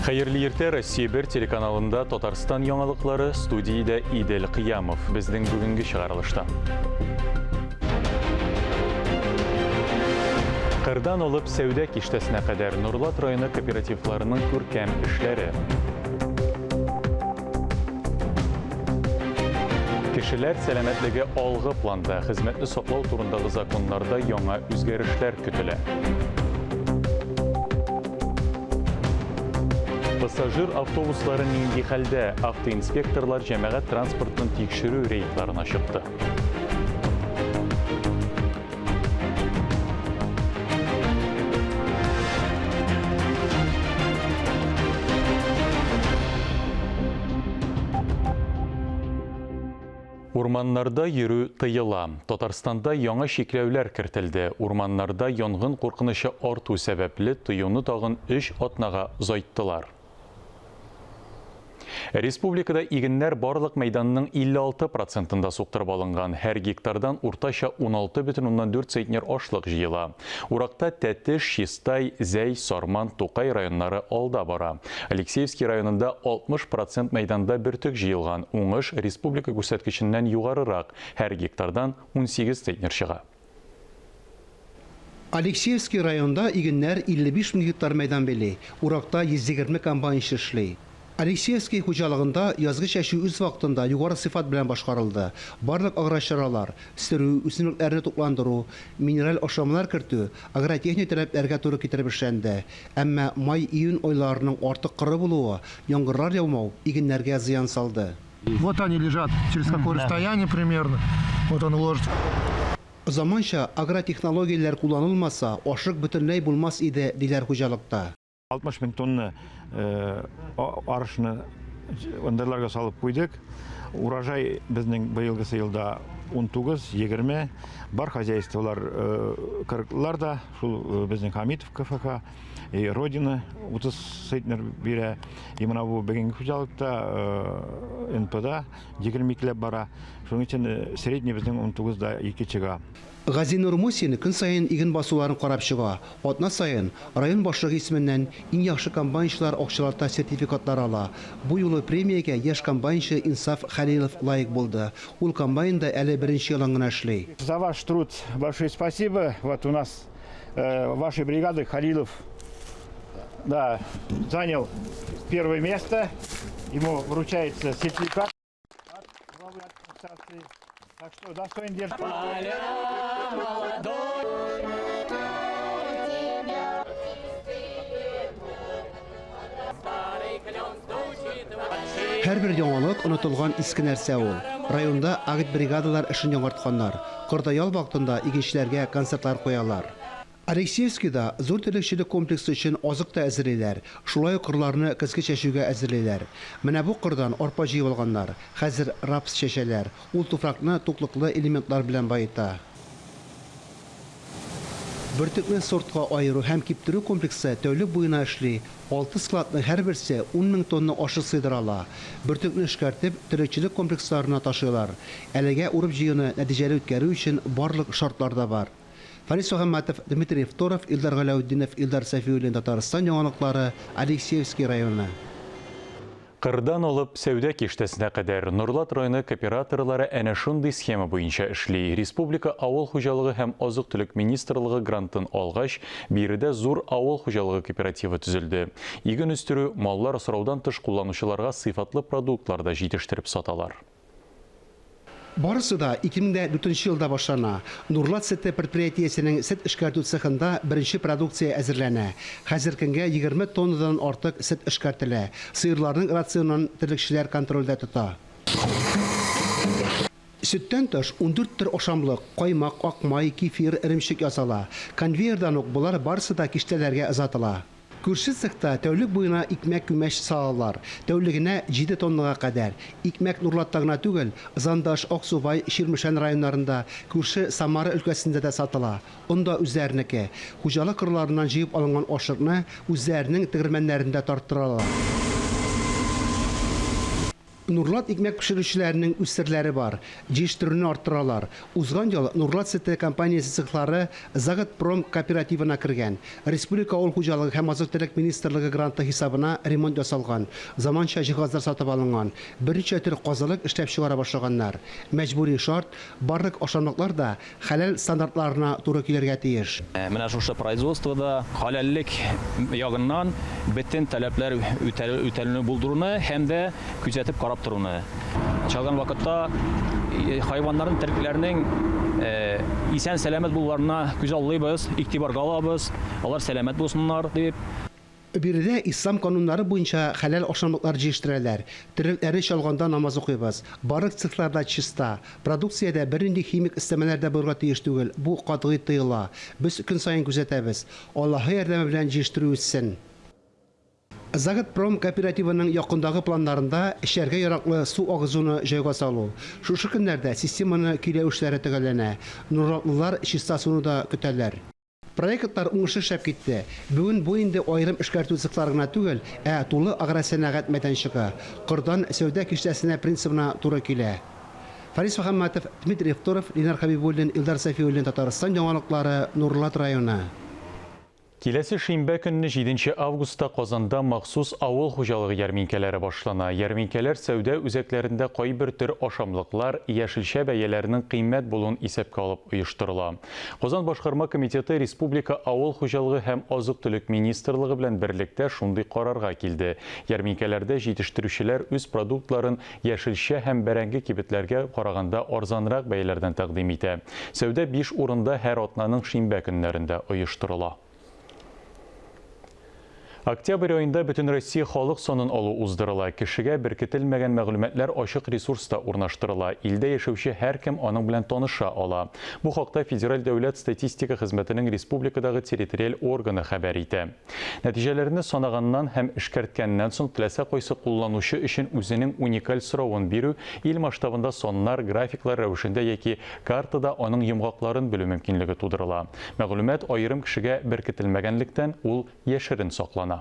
Hayırlı erте Россия 1 телеканалында Татарстан яңалыклары, студияда Идел Кыямов. Безнең бүгенге чыгарылышта. Кырдан алып сәүдә киштәсенә кадәр Нурлат районы кооперативларының күркәм эшләре. Кешеләр сәламәтлеге алгы планда хезмәтне саклау турындагы законнарда яңа үзгәрешләр көтелә. Пассажир автобуслары нинди хәлдә? Автоинспекторлар җәмәгать транспортын тикшерү рейдларына чыкты. Урманнарда йөрү тыела. Татарстанда яңа шикләүләр кертелде. Урманнарда янгын куркынычы арту сәбәпле тыюны тагын 3 атнага озайттылар. Республикада игеннәр барлык мәйданның 56%-ында суктырып алынган. Һәр гектардан уртача 16,4 центнер ашлык җыела. Уракта Тәтеш, Чистай, Зәй, Сарман, Тукай районнары алда бара. Алексеевский районында 60% мәйданда бөртек җыелган. Уңыш республика күрсәткеченнән югарырак. Һәр гектардан 18 центнер чыга. Алексеевский районда игеннәр 55 мең гектар мәйдан бели. Уракта 120 комбайнчы эшли. Алексеевский хуҗалыгында язгы чәчү үз вакытында югары сыйфат белән башкарылды. Барлык агрочаралар, стерү, үсемлекләрне тукландыру, минераль ашамлар кертү, агротехник таләпләргә туры китереп эшләнде. Әмма май-июнь айларының артык кыры булуы, яңгырлар яумау игеннәргә зыян салды. Вот они лежат, через какое расстояние примерно. Вот он уложит. Заманча агротехнологияләр кулланылмаса, ашык бөтенләй булмас иде, диләр хуҗалыкта. 60 мең тонна арышны ындырларга салып куйдык. Урожай безнең быелгы елда 19-20 бар хозяйстволар 40-ларда, шул безнең Хамитов КФХ, Родина 30 центнер бирә. Именно бу бүгенге хуҗалыкта НПда 22 бара. Шуның өчен средний безнең 19да 2 чыга. Газинур Мусин көн сайын иген басуларын карап чыга. Атна сайын район башлыгы исеменнән иң яхшы комбайнчылар акчаларда сертификатлар ала. Бу юлы премиягә яшь комбайнчы Инсаф Халилов лайык булды. Ул комбайнда әле беренче елын гына эшли. За ваш труд большое спасибо. Вот у нас вашей бригады Халилов занял первое место. Ему вручается сертификат от главы администрации. Так что достоин держать. Һәрбер яңалык онытылган иске нәрсә ул. Районда агитбригадалар эшен яңартканнар. Кырда ял вакытында игенчеләргә концертлар куялар. Алексеевскийда зур терлекчелек комплексы өчен азык та әзерлиләр. Шулай ук кырларны көзгә чәчүгә әзерлиләр. Менә бу кырдан арпа җыеп алганнар. Хәзер рапс чәчәләр. Ул туфракны туклыклы элементлар белән байыта. Бөртекне сортка айыру һәм киптерү комплексы тәүлек буена эшли. 6 складның һәр берсе 10 мең тонна ашык сыйдыра ала. Бөртекне эшкәртеп, терлекчелек комплексларына ташыйлар. Әлегә урып җыюны нәтиҗәле үткәрү өчен барлык шартлар да бар. Фарис Мөхәммәтов, Дмитрий Второв, Илдар Галәүддинов, Илдар Сафиуллин, Татарстан яңалыклары, Алексеевский районы. Кырдан алып сәүдә киштәсенә кадәр Нурлат районы кооператорлары әнә шундый схема буенча эшли. Республика авыл хуҗалыгы һәм азык-төлек министрлыгы грантын алгач, биредә зур авыл хуҗалыгы кооперативы төзелде. Иген үстерү, маллар асраудан тыш кулланучыларга сыйфатлы продуктларда җитештереп саталар. Барысы да 2004 елда башлана. Нурлат сөте предприятиесенең сөт эшкәртү цехында беренче продукция әзерләнә. Хәзергә 20 тоннадан артык сөт эшкәртелә. Сыерларның рационын терлекчеләр контрольдә тота. Сөттән тыш 14 төр ашамлык, каймак, акмай, кефир, эремчек ясала. Конвейердан ук булар барысы да киштәләргә озатыла. Күрше цехта тәүлек буена икмәк күмәч салалар. Тәүлегенә 7 тоннага кадәр. Икмәк Нурлатта гына түгел, Зандаш, Аксубай, Ширмешән районнарында, күрше Самара өлкәсендә дә сатыла. Онда үзләренеке. Хуҗалык кырларыннан җыеп алынган ашыкны үзләренең тегермәннәрендә тарттыралар. Nurlat икмәк пешерүчеләренең үсерләре бар. Җитештерүне арттыралар. Узган ел Nurlat сөте компаниясе цехлары Заготпром кооперативына кергән. Республика авыл хуҗалыгы һәм азык-төлек министрлыгы гранты хисабына ремонт ясалган. Заманча җиһазлар сатып алынган. Берничә төр казылык эшләп чыгара башлаганнар. Мәҗбүри шарт барлык ашамлыклар да хәләл стандартларына туры килергә тиеш. Менә шушы производствода халяллек ягыннан бөтен таләпләр үтәлүне булдыруны һәм дә күзәтеп карап торуны. Чалган вакытта хайваннарын теркләрнең исән сәламәт булуларына күз аллыйбыз, игътибарга алабыз. Алар сәламәт булсыннар дип. Биредә ислам кануннары буенча хәләл ашамлыклар җитештерәләр. Терлекләре чалганда намаз укыйбыз. Барлык цехларда чиста. Продукциядә бернинди химик өстәмәләр дә булырга тиеш түгел. Бу катгый тыела. Без көн саен күзәтәбез. Аллаһы ярдәме белән җитештерү үтсен. Заготпром кооперативының якындагы планнарында эшәргә яраклы су агызуны җайга салу. Шушы көннәрдә системаны көйләү эшләре төгәлләнә. Нуратлылар чиста суны да көтәләр. Проектлар уңышлы эшләп китте. Бүген бу инде аерым эшкәртү цехлары гына түгел, тулы агросәнәгать мәйданчыгы. Кырдан сәүдә киштәсенә принцибына туры килә. Фарис Мөхәммәтов, Дмитрий Евторов, Ленар Хәбибуллин, Илдар Сафиуллин, Татарстан яңалыклары, Нурлат районы. Киләсе шимбә көнне 7 августта Казанда махсус авыл хуҗалыгы ярминкәләре башлана. Ярминкәләр сәүдә үзәкләрендә кайбер төр ашамлыклар, яшелчә бәяләренең кыйммәт булуын исәпкә алып оештырыла. Казан башкарма комитеты Республика авыл хуҗалыгы һәм азык-төлек министрлыгы белән берлектә шундый карарга килде. Ярминкәләрдә җитештерүчеләр үз продуктларын яшелчә һәм бәрәңге кибетләргә караганда арзанрак бәяләрдән тәкъдим итә. Сәүдә 5 урында һәр атнаның шимбә көннәрендә оештырыла. Октябрь айында бөтен Россия халык санын алу уздырыла. Кешегә беркетелмәгән мәгълүматлар ачык ресурста урнаштырыла. Илдә яшәүче һәркем аның белән таныша ала. Бу хакта Федераль дәүләт статистика хезмәтенең республикадагы территориаль органы хәбәр итә. Нәтиҗәләрне санаганнан һәм эшкәрткәннән соң теләсә кайсы кулланучы өчен үзенең уникаль соравын бирү ил масштабында соннар, графиклар рәвешендә яки картада аның йомгакларын белү мөмкинлеге тудырыла. Мәгълүмат аерым кешегә беркетелмәгәнлектән ул яшерен саклана.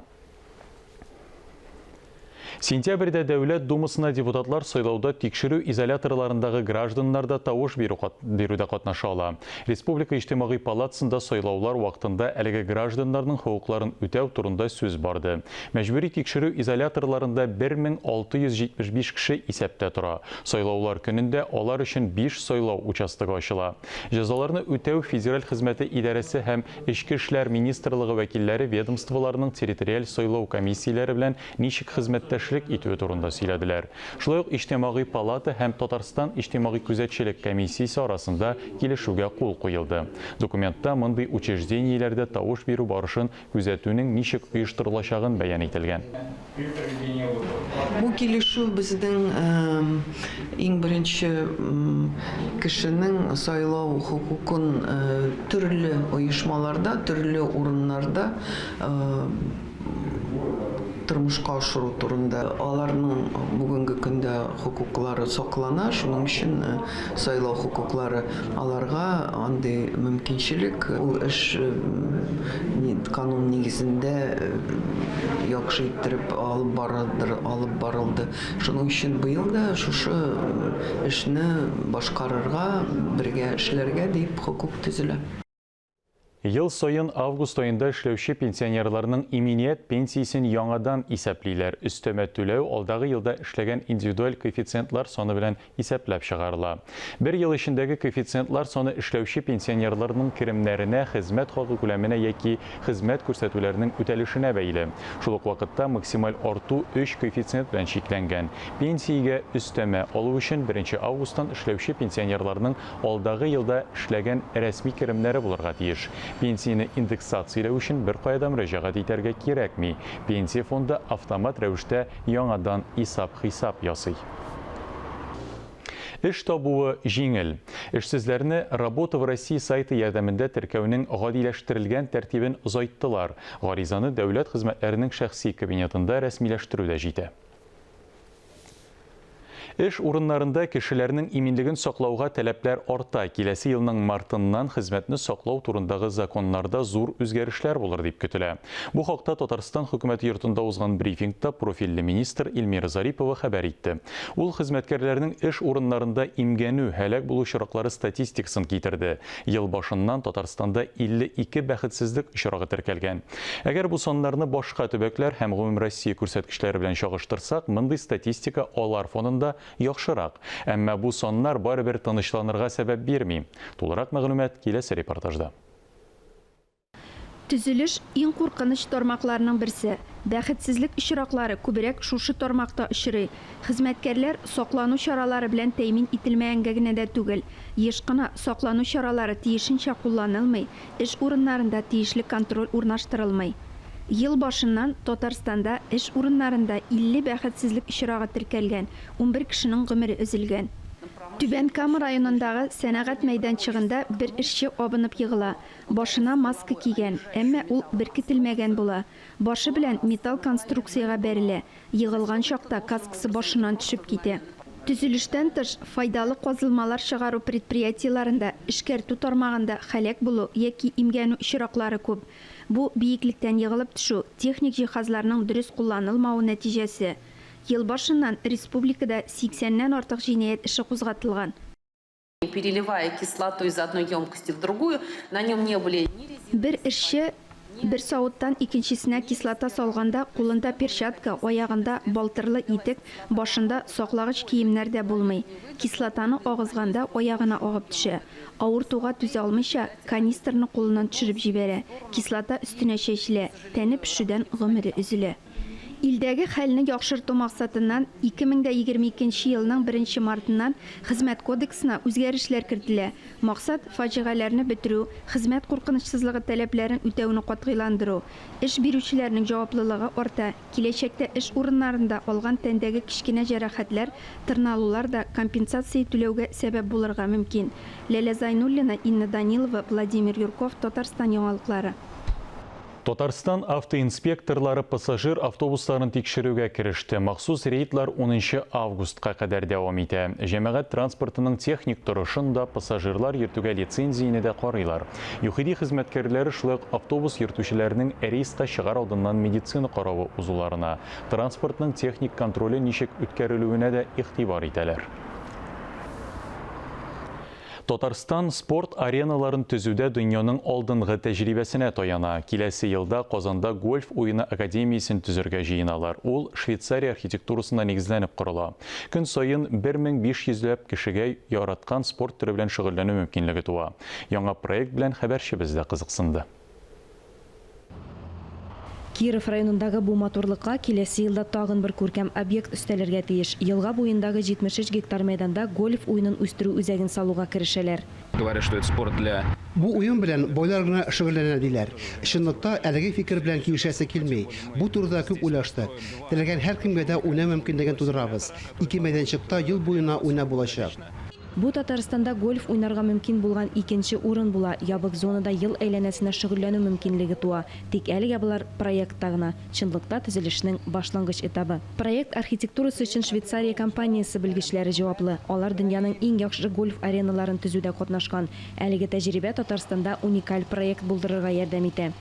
Сентябрьдә Дәүләт Думасына депутатлар сайлауда тикшерү изоляторларындагы гражданнарда тавыш бирүдә катнаша ала. Республика иҗтимагый палатасында сайлаулар вакытында әлеге гражданнарның хокукларын үтәү турында сүз барды. Мәҗбүри тикшерү изоляторларында 1675 кеше исәптә тора. Сайлаулар көнендә алар өчен 5 сайлау участогы ачыла. Җәзаларны үтәү федераль хезмәте идарәсе һәм Эчке эшләр министрлыгы вәкилләре ведомстволарының территориаль сайлау комиссияләре белән ничек хезмәттә итү турында сөйләделәр. Шулай ук иҗтимагый палата һәм Татарстан иҗтимагый күзәтчелек комиссиясе арасында килешүгә кул куелды. Документта мондый учреждениеләрдә тавыш бирү барышын күзәтүнең ничек оештырылачагын бәян ителгән. Бу килешү безнең иң беренче кешенең сайлау хукукын төрле оешмаларда, төрле урыннарда тормышка ашыру турында. Аларның бүгенге көндә хукуклары саклана, шуның өчен сайлау хукуклары аларга андый мөмкинчелек ул эш канун нигезендә яхшы иттереп алып барылды. Шуның өчен быел да шушы эшне башкарырга, бергә эшләргә дип хукук төзелә. Ел сайын август айында эшләүче пенсионерларның иминiyet пенсиясен яңадан исәплиләр. Өстәмә түләү алдагы елда эшләгән индивидуаль коэффициентлар саны белән исәпләп чыгарыла. Бер ел эчендәге коэффициентлар саны эшләүче пенсионерларның керемнәренә, хезмәт хакы күләменә яки хезмәт күрсәтүләренең үтәлешенә бәйле. Шул ук вакытта максималь арту 3 коэффициент белән чикләнгән. Пенсиягә өстәмә алу өчен 1 августтан эшләүче пенсионерларның алдагы елда эшләгән рәсми керемнәре булырга тиеш. Пенсияны индексацияләү өчен бер кайда мөрәҗәгать итәргә кирәкми. Пенсия фонды автомат рәвештә яңадан исап-хисап ясый. Эш табуы җиңел. Эшсезләрне Работа в России сайты ярдәмендә теркәүнең гадиләштерелгән тәртибен озайттылар. Гаризаны дәүләт хезмәтләренең шәхси кабинетында рәсмиләштерү дә җитә. Эш урыннарында кешеләрнең иминлеген саклауга таләпләр арта. Киләсе елның мартыннан хезмәтне саклау турындагы законнарда зур үзгәрешләр булыр дип көтелә. Бу хакта Татарстан хөкүмәте йортында узган брифингта профильле министр Илмира Зарипова хәбәр итте. Ул хезмәткәрләрнең эш урыннарында имгәнү, һәлак булу очраклары статистикасын китерде. Ел башыннан Татарстанда 52 бәхетсезлек очрагы теркәлгән. Әгәр бу саннарны башка төбәкләр һәм гомум Россия күрсәткечләре белән чагыштырсак, мондый статистика алар фонында яхшырак. Әмма бу саннар барыбер тынычланырга сәбәп бирми. Тулырак мәгълүмат киләсе репортажда. Төзелеш иң куркыныч тармакларның берсе. Бәхетсезлек очраклары күбрәк шушы тармакта очрый. Хезмәткәрләр саклану чаралары белән тәэмин ителмәгәнгә генә дә түгел, еш кына саклану чаралары тиешенчә кулланылмый, эш урыннарында тиешле контроль урнаштырылмый. Ел башыннан Татарстанда эш урыннарында 50 бәхетсезлек очрагы теркәлгән, 11 кешенең гомере өзелгән. Түбән Кама районындагы сәнәгать мәйданчыгында бер эшче абынып егыла. Башына маска кигән, әмма ул беркетелмәгән була. Башы белән металл конструкцияга бәрелә. Егылган чакта каскасы башыннан төшеп китә. Төзелештән тыш файдалы казылмалар чыгару предприятиеларында эшкәртү тармагында һәлак булу яки имгәнү очраклары күп. Бу биеклектән егылып төшү, техник җиһазларның дөрес кулланылмауы нәтиҗәсе. Ел башыннан республикада 80-нән артык җинаять эше кузгатылган. Переливая кислоту из одной емкости в другую, на нем не были ни резины. Бер эшче бер савыттан икенчесенә кислота салганда кулында перчатка, аягында балтырлы итек, башында саклагыч киемнәр дә булмый. Кислотаны агызганда аягына агып төшә. Авыртуга түзә алмыйча канистрны кулыннан төшереп җибәрә. Кислота өстенә чәчелә, тәне пешүдән гомере өзелә. Илдәге хәлне яхшырту максатыннан 2022 елның 1 мартыннан хезмәт кодексына үзгәрешләр кертелә. Максат фаҗигаләрне бетерү, хезмәт куркынычсызлыгы таләпләрен үтәүне катгыйландыру. Эш бирүчеләрнең җаваплылыгы арта. Киләчәктә эш урыннарында алган тәндәге кичкенә җәрәхәтләр, тырналулар да компенсация түләүгә сәбәп булырга мөмкин. Ләлә Зайнуллина, Инна Данилова, Владимир Юрков, Татарстан яңалыклары. Татарстан автоинспекторлары пассажир автобусларын тикшерүгә кереште. Махсус рейдлар 10 августка кадәр дәвам итә. Җәмәгать транспортының техник торышын да пассажирлар йөртүгә лицензияне дә карыйлар. ЮХИДИ хезмәткәрләре шулай ук автобус йөртүчеләрнең рейска чыгар алдыннан медицина каравы узуларына, транспортның техник контроле ничек үткәрелүенә дә игътибар итәләр. Татарстан спорт ареналарын төзүдә дөньяның алдынгы тәҗрибәсенә таяна. Киләсе елда Казанда гольф уены академиясын төзергә җыеналар. Ул Швейцария архитектурасына нигезләнеп корыла. Көн саен 1500 кешегә яраткан спорт төре белән шөгыльләнү мөмкинлеге туа. Яңа проект белән хәбәрчебез дә кызыксынды. Киров районындагы бу моторлыкка киләсе елда тагын бер күркәм объект өстәлергә тиеш. Елга буендагы 73 гектар мәйданда гольф уенын үстерү үзәген салуга керешәләр. Говорят, что это спорт для... Бу уен белән байлар гына шөгыльләнә диләр. Чынлыкта әлеге фикер белән килешәсе килми. Бу турыда күп уйлаштык. Теләгән һәр кемгә дә уйнау мөмкинлеген тудырабыз. 2 мәйданчыкта ел буена уйнап булачак. Бу Татарстанда гольф уйнарга мөмкин булган икенче урын була. Ябык зонада ел әйләнәсенә шөгыльләнү мөмкинлеге туа. Тик әлегә булар проектта гына. Чынлыкта төзелешнең башлангыч этабы. Проект архитектурасы өчен Швейцария компаниясе белгечләре җаваплы. Алар дөньяның иң яхшы гольф ареналарын төзүдә катнашкан. Әлеге тәҗрибә Татарстанда уникаль проект булдырырга ярдәм итә.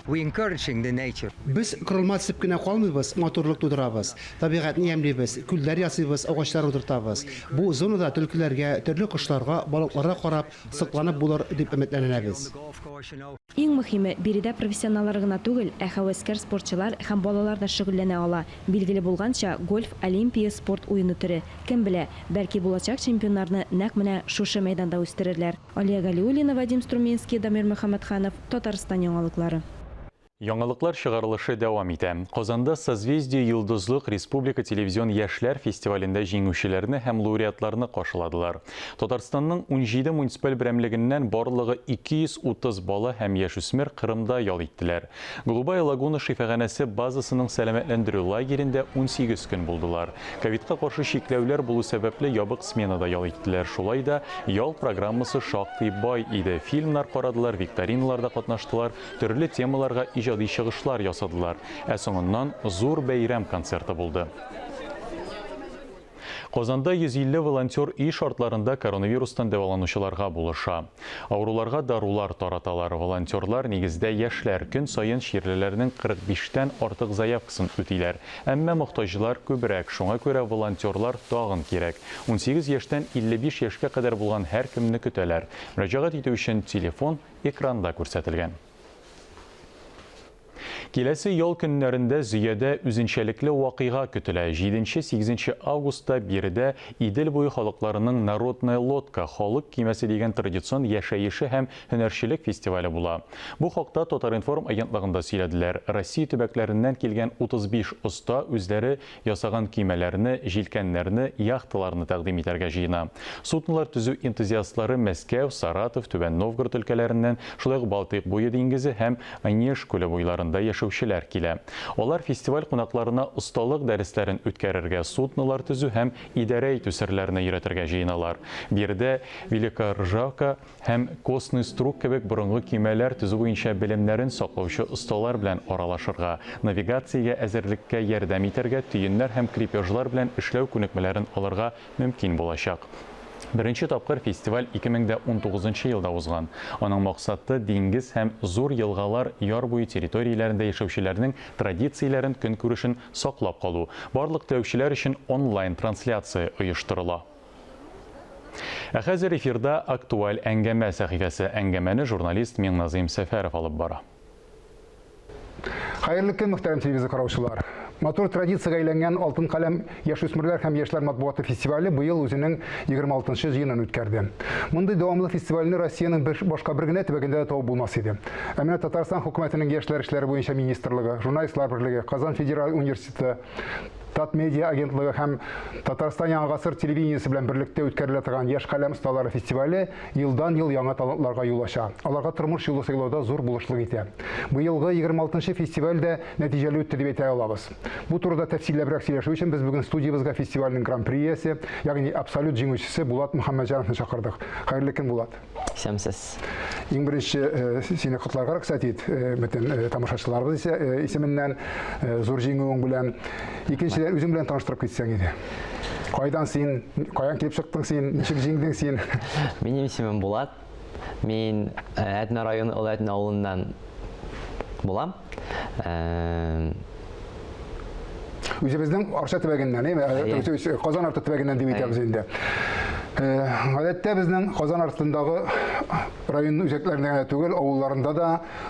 Без корылма төзеп кенә калмыйбыз, моторлык тудырабыз. Табигатьне ямлыйбыз, күлләр ясыйбыз, агачлар утыртабыз. Бу зонада төлкеләргә, төрле кошларга, балыкларга карап, сыкланып булыр дип өметләнәбез. Иң мөһиме, биредә профессионаллар гына түгел, ә һәвәскәр спортчылар һәм балалар да шөгыльләнә ала. Билгеле булганча, гольф олимпия спорт уены төре. Кем белә, бәлки булачак чемпионнарны нәкъ менә шушы мәйданда үстерерләр. Алия Галиуллина, Вадим Струминский, Дамир Мөхәммәтханов, Татарстан яңалыклары. Яңалыклар чыгарылышы дәвам итә. Казанда Созвездие Йолдызлык Республика телевизион яшьләр фестивалендә җиңүчеләрне һәм лауреатларны каршыладылар. Татарстанның 17 муниципаль берәмлегеннән барлыгы 230 бала һәм яшүсмер Кырымда ял иттеләр. Голубая лагуна шифаханәсе базасының сәламәтләндерү лагерендә 18 көн булдылар. Ковидка каршы чикләүләр булу сәбәпле ябык сменада ял иттеләр. Шулай да ял программасы шактый бай иде. Фильмнар карадылар, викториналарда катнаштылар, төрле темаларга иҗади чыгышлар ясадылар. Ә соңыннан зур бәйрәм концерты булды. Казанда 150 волонтер үй шартларында коронавирустан дәваланучыларга булыша. Ауруларга дарулар тараталар. Волонтерлар нигездә яшьләр көн сайын ширлеләрнең 45-тән артык заявкасын үтиләр. Әмма мохтаҗлар күбрәк, шуңа күрә волонтерлар тагын кирәк. 18 яшьтән 55 яшькә кадәр булган һәр кемне көтәләр. Мөрәҗәгать итү өчен телефон экранда күрсәтелгән. Киләсе ял көннәрендә Зөядә үзенчәлекле вакыйга көтелә. 7-8 августта биредә Идел буе халыкларының народная лодка халык кимәсе дигән традицион яшәеше һәм һөнәрчелек фестивале була. Бу хакта Татар-информ агентлыгында сөйләделәр. Россия төбәкләреннән килгән 35 оста үзләре ясаган кимәләрне, җилкәннәрне, яхталарны тәкъдим итәргә җыена. Суднолар төзү энтузиастлары Мәскәү, Саратов, Түбән Новгород өлкәләреннән, шулай ук Балтыйк буе диңгезе һәм Онеж күле буйларында яшәүчеләр килә. Алар фестиваль кунакларына осталык дәресләрен үткәрергә, суднолар төзү һәм идарә итү серләренә өйрәтергә җыеналар. Биредә Великая Ржавка һәм Костный струк кебек борынгы кимәләр төзү буенча белемнәрен саклаучы осталар белән аралашырга, навигациягә әзерлеккә ярдәм итәргә, төеннәр һәм крепежлар белән эшләү күнекмәләрен алырга мөмкин булачак. Беренче тапкыр фестиваль 2019 елда узган. Аның максаты диңгез һәм зур елгалар яр буе территорияләрендә яшәүчеләрнең традицияләрен, көнкүрешен саклап калу. Барлык теләүчеләр өчен онлайн трансляция оештырыла. Ә хәзер эфирда актуаль әңгәмә сәхифәсе. Әңгәмәне журналист Миңназыйм Сәфәров алып бара. Хәерле көн, мөхтәрәм телевизор караучылар. Матур традициягә әйләнгән Алтын каләм яшүсмерләр һәм яшьләр матбугаты фестивале быел үзенең 26-нчы җыенын үткәрде. Мондый дәвамлы фестивальне Россиянең башка бер генә төбәгендә дә табып булмас иде. Ә менә Татарстан хөкүмәтенең яшьләр эшләре буенча министрлыгы, журналистлар берлеге, Казан федераль университеты, Татмедиа агентлыгы һәм Татарстан Яңа гасыр телевидениесе белән берлектә үткәрелә торган яшь каләм осталары фестивале елдан-ел яңа талантларга юл ача. Аларга тормыш юлы сайлауда зур булышлык итә. Быелгы 26-нчы фестивальдә нәтиҗәле үтте дип әйтә алабыз. Бу турыда тәфсилләбрәк сөйләшү өчен без бүген студиябызга фестивальнең гран-приясе, ягъни абсолют җиңүчесе Булат Мөхәммәтҗановны чакырдык. Хәерле көн, Булат. Исәмсез. Иң беренче сине котларга рөхсәт ит, бөтен тамашачыларыбыз исеменнән зур җиңүең белән. Икенчедән үзең белән таныштырып китсәң иде. Кайдан син, каян килеп чыктың син, ничек җиңдең син? Минем исемем Булат. Мин Әтнә районы Әтнә авылыннан булам. Үзебезнең Арча төбәгеннән, Казан арты төбәгеннән дип әйтәбез инде. Гадәттә безнең Казан артындагы район үзәкләрендә генә түгел, авылларында да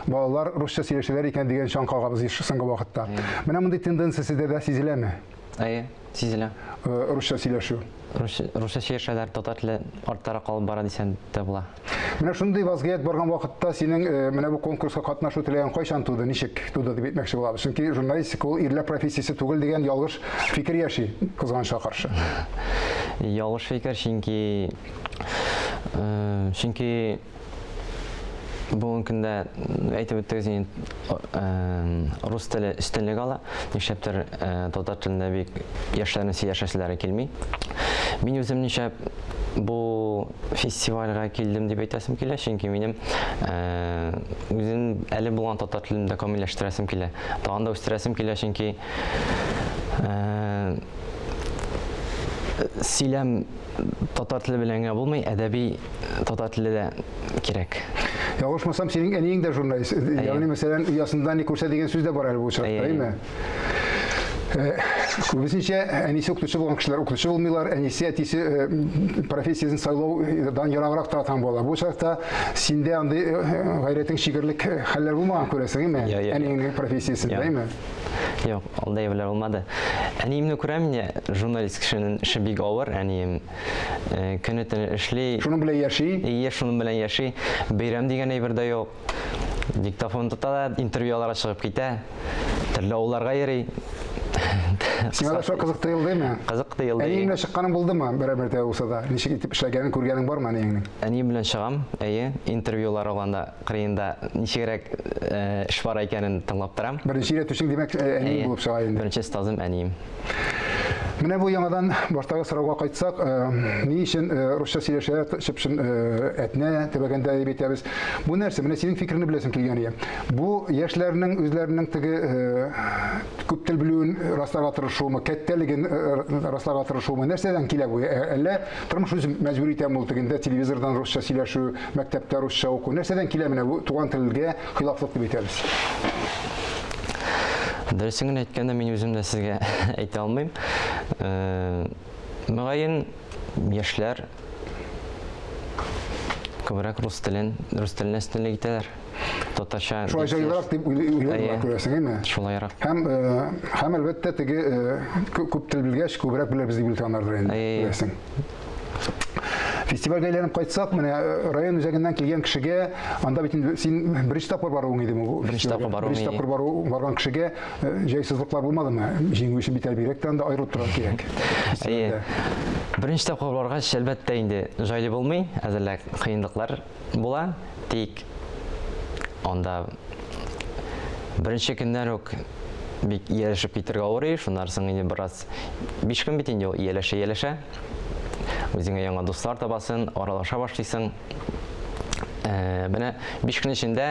балалар русча сөйләшәләр икән дигән чаң калгабыз соңгы вакытта. Менә мондай тенденция сездә дә сизеләме? Сизелә. Русча сөйләшү. Русча сөйләшәләр, татар теле арттарак калып бара дисәң дә була. Менә шундый вазгыять барган вакытта синең менә бу конкурска катнашу теләгән кайчан туды, ничек туды дип әйтмәкче булабыз. Чөнки журналистика ул ирләр профессиясе түгел дигән ялгыш фикер яши кызганычка каршы. Ялгыш фикер чөнки бүгенге көндә әйтеп үттегез, рус теле өстенлек ала. Нишләптер татар телендә бик яшьләрнең сөйләшәселәре килми. Мин үзем нишләп бу фестивальгә килдем дип әйтәсем килә, чөнки минем үзем әле булган татар телендә камилләштерәсем килә. Тагын да үстерәсем килә, чөнки сөйләм татар теле белән генә булмый, әдәби татар теле дә кирәк. Ялгышмасам, синең әниең дә журналист. Ягъни мәсәлән, уясында ни күрсә дигән сүз дә бар әле бу очракта, әйме? Күбесенчә әнисе укытучы булган кешеләр укытучы булмыйлар, әнисе әтисе профессиясын сайлаудан ераграк торган була. Бу очракта синдә андый гайрәтең шигерлек хәлләр булмаган күрәсең, әйме? Әниеңнең профессиясында, әйме? Юк, андай белән булмады. Әниемне күрәм, журналист кешенең эше бик авыр, әнием көне-төне эшли. Шуның белән яши? Шуның белән яши. Бәйрәм дигән әйбер дә юк. Диктофон тота, интервьюларга чыгып китә. Төрле авылларга йөри. Сиңа да шул кызык тоелды, әйме? Кызык тоелды. Әниең белән чыкканың булдымы? Бәрабәр дә булса да. Ничек итеп эшләгәнен күргәнең бармы әниеңнең? Әнием белән чыгам, интервьюлар алганда, кырыенда ничегрәк эш бар икәнен тыңлап торам. Беренче өйрәтүчең димәк әниең булып чыга инде. Беренче стазым әнием. Менә бу яңадан баштагы сорауга кайтсак, ни өчен русча сөйләшәләр шыпшын әтнә төбәгендә дип әйтәбез. Бу нәрсә, менә синең фикерне беләсем килгән иде. Бу яшьләрнең үзләренең теге күп тел белүен расларга тырышуымы, кәттәлеген расларга тырышуымы нәрсәдән килә бу? Әллә тормыш үзе мәҗбүр итәме ул тегендә телевизордан русча сөйләшү, мәктәптә русча уку? Нәрсәдән килә менә бу туган телгә хилафлык дип әйтәбез? Дөресен әйткәндә мин үзем дә сезгә әйтә алмыйм. Мөгаен яшьләр күбрәк рус теленә өстенлек итәләр. Татарча. Шулай җайлырак дип уйлыйлар күрәсең, әйме? Шулайрак. Һәм әлбәттә теге күп тел белгәч күбрәк беләбез дип уйлаганнардыр инде, күрәсең. Фестивальгә әйләнеп кайтсак, менә район үзәгеннән килгән кешегә, анда бит син беренче тапкыр баруың идеме бу? Беренче тапкыр барган кешегә җайсызлыклар булмадымы? Җиңү өчен бит бирәк тә анда аерылып торырга кирәк. Беренче тапкыр баргач, әлбәттә инде җайлы булмый, әзерлек кыенлыклар була. Тик анда беренче көннән үк бик ияләшеп китәргә авырый, шуннан соң инде бераз 5 көн бит инде ияләшә. Үзеңә яңа дуслар табасың, аралаша башлыйсың. Менә 5 көн эчендә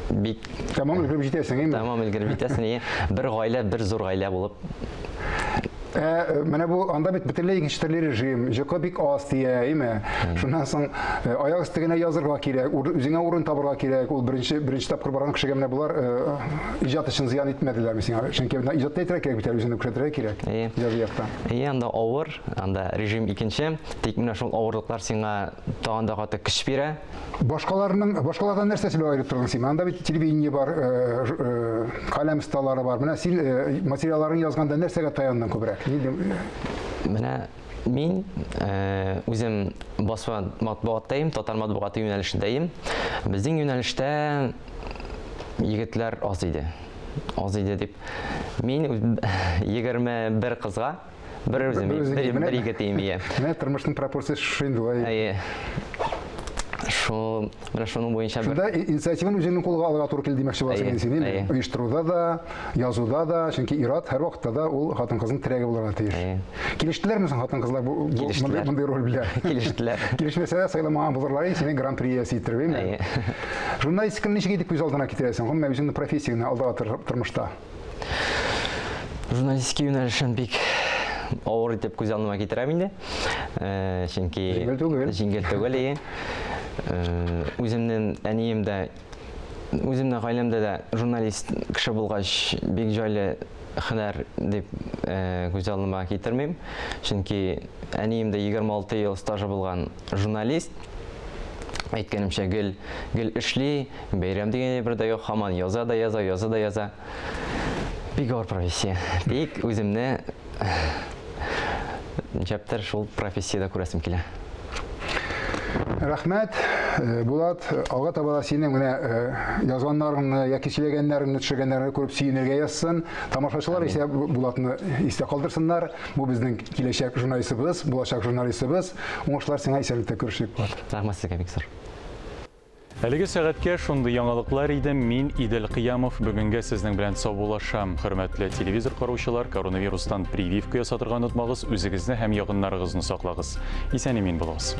бик тамам өлгереп җитәсең, әйме? Тамам өлгереп җитәсең, бер гаилә, бер зур гаилә булып. Менә бу анда бит бөтенләй икенче төрле режим, җокы бик аз тия, әйме? Шуннан соң аяк өстенә язырга кирәк, үзеңә урын табырга кирәк. Ул беренче тапкыр барган кешегә менә булар иҗат өчен зыян итмәделәр мисеңа. Чөнки иҗатта итәргә кирәк бит, үзеңне күрсәтергә кирәк. Язы якта. Анда авыр, анда режим икенче. Тик менә шул авырлыклар сиңа тагын да каты көч бирә. Башкалардан нәрсә сөйләп аерып торган син? Анда бит телевидение бар, каләм столлары бар. Менә син материалларын язганда нәрсәгә таяндың күбрәк? Менә мин үзем басма матбугаттайым, татар матбугаты юнәлешендәем. Безнең юнәлештә егетләр аз иде. Аз иде дип. Мин 21 кызга, бер егетем ия. Менә тормышның пропорциясе шундый. Менә шуның буенча шунда инициативаны үзеңнең кулга алырга туры килде димәкче буласың син, әйме? Оештыруда да, язуда да, чөнки ират һәр вакытта да ул хатын-кызның терәге булырга тиеш. Килештеләрме соң хатын-кызлар мондый роль белән? Килештеләр. Килешмәсә сайламаган булырлар, сине гран-при иттереп, әйме? Журналистиканы ничек итеп күз алдына китерәсең? Гомумән үзеңнең профессияңны алдагы тормышта. Журналистика юнәлешен бик авыр итеп күз алдыма китерәм инде. Чөнки җиңел түгел. Үземнең әнием дә, үземнең гаиләмдә дә журналист кеше булгач бик җайлы һөнәр дип күз алдыма китермим. Чөнки әнием дә 26 ел стажы булган журналист. Әйткәнемчә гел эшли, бәйрәм дигән бердә юк, һаман яза да. Бик авыр профессия. Тик үземне җәптер шул профессиядә күрәсем килә. Рәхмәт, Булат, алга таба синең менә язганнарыңны, яки сөйләгәннәреңне, төшергәннәреңне күреп сөенергә язсын. Тамашачылар исә Булатны истә калдырсыннар. Бу безнең киләчәк журналистыбыз, булачак журналистыбыз. Уңышлар сиңа, исәнлектә күрешик, Булат. Рәхмәт сезгә, бик зур. Әлеге сәгатькә шундый яңалыклар иде. Мин Идел Кыямов бүгенгә сезнең белән саубулашам. Хөрмәтле телевизор караучылар, коронавирустан прививка ясатырга онытмагыз, үзегезне һәм ягыннарыгызны саклагыз. Исән-имин булыгыз.